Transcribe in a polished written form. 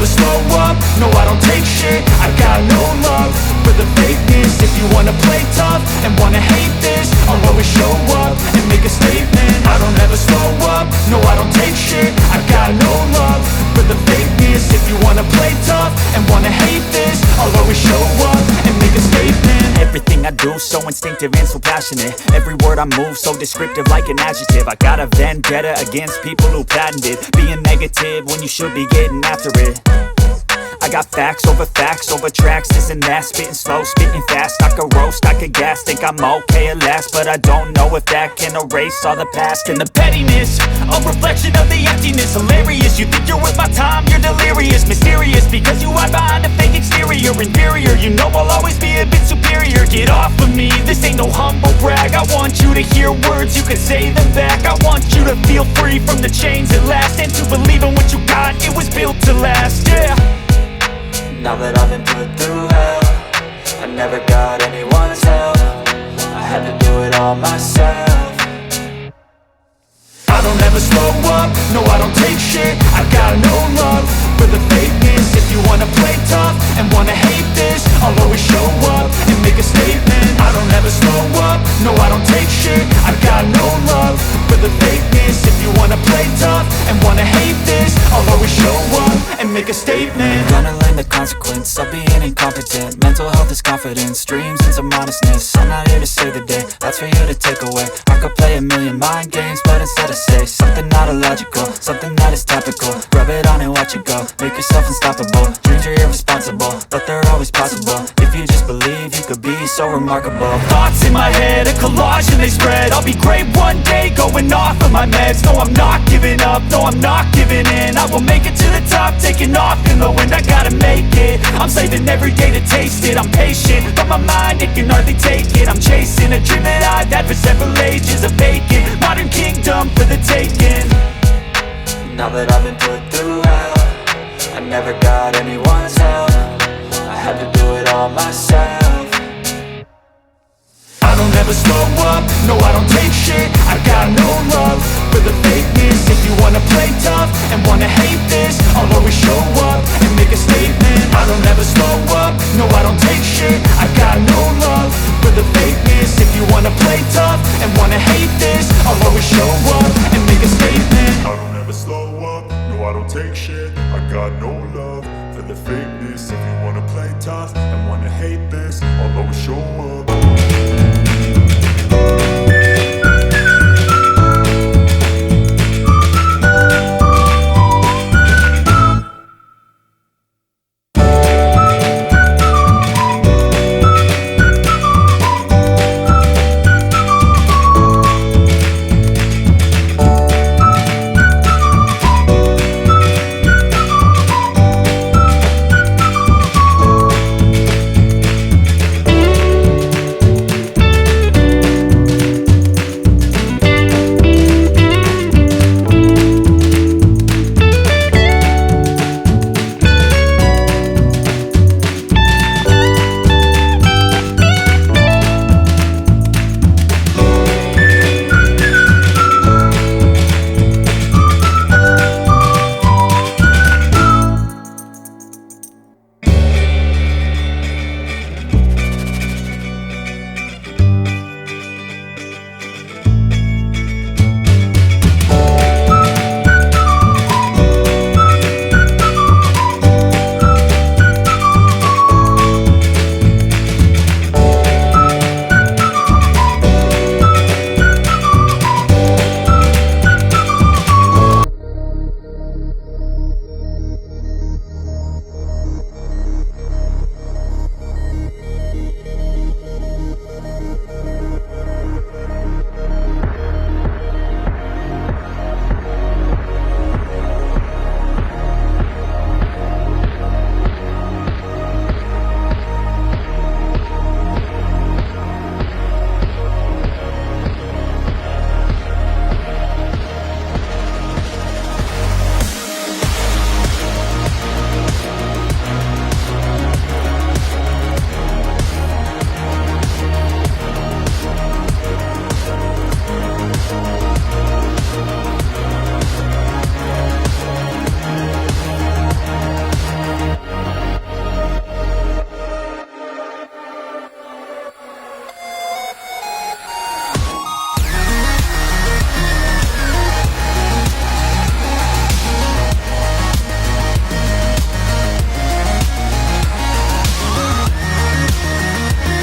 never slow up, no I don't take shit. I got no love for the fakeness. If you wanna play tough and wanna hate this, I'll always show up and make a statement. I don't ever slow up, no I don't take shit. I got no love for the fakeness. If you wanna play tough and wanna hate this, I'll always show up and make a statement. Everything I do so instinctive and so passionate. Every word I move so descriptive like an adjective. I got a vendetta against people who patented being negative when you should be getting after it. I got facts over tracks, this and that. Spitting slow, spitting fast, I could roast, I could gas. Think I'm okay at last, but I don't know if that can erase all the past. And the pettiness, a reflection of the emptiness. Hilarious, you think you're worth my time, you're delirious. Mysterious, because you hide behind a fake exterior. Inferior, you know I'll always be a bit superior. Get off of me, this ain't no humble brag. I want you to hear words, you can say them back. I want you to feel free from the chains at last, and to believe in what you got, it was built to last, yeah. Now that I've been put through hell, I never got anyone's help. I had to do it all myself. I don't ever slow up, no I don't take shit. I got no love for the fakeness. If you wanna play tough and wanna hate this, I'll always show up and make a statement. I don't ever slow up, no I don't take shit. I got no love for the fakeness. If you wanna play tough and wanna hate this, I'll always show up and make a statement. Gonna learn the consequence of being incompetent. Mental health is confidence, dreams and some modestness. I'm not here to save the day, that's for you to take away. I could play a million mind games, but instead I say something not illogical, something that is topical. Rub it on and watch it go, make yourself unstoppable. Dreams are irresponsible, but they're always possible. If you just believe, you could be so remarkable. Thoughts in my head, a collage and they spread. I'll be great one day, going off of my meds. No, I'm not giving up, no, I'm not giving in. I will make it to the top, taking off in the wind. I gotta make it, I'm saving every day to taste it. I'm patient, but my mind, it can hardly take it. I'm chasing a dream that I've had for several ages. A vacant, modern kingdom for the taking. Now that I've been put through hell, I never got anyone's help. I had to do it all myself. I don't ever slow up, no I don't take shit. I got no love for the fakeness. If you wanna play tough and wanna hate this, I'll always show up and make a statement. I don't ever slow up, no I don't take shit. I got no love for the fakeness. If you wanna play tough and wanna hate this, I'll always show up and make a statement. I don't ever slow up, no I don't take shit. I got no love for the fakeness. If you wanna play tough and wanna hate this, I'll always show up.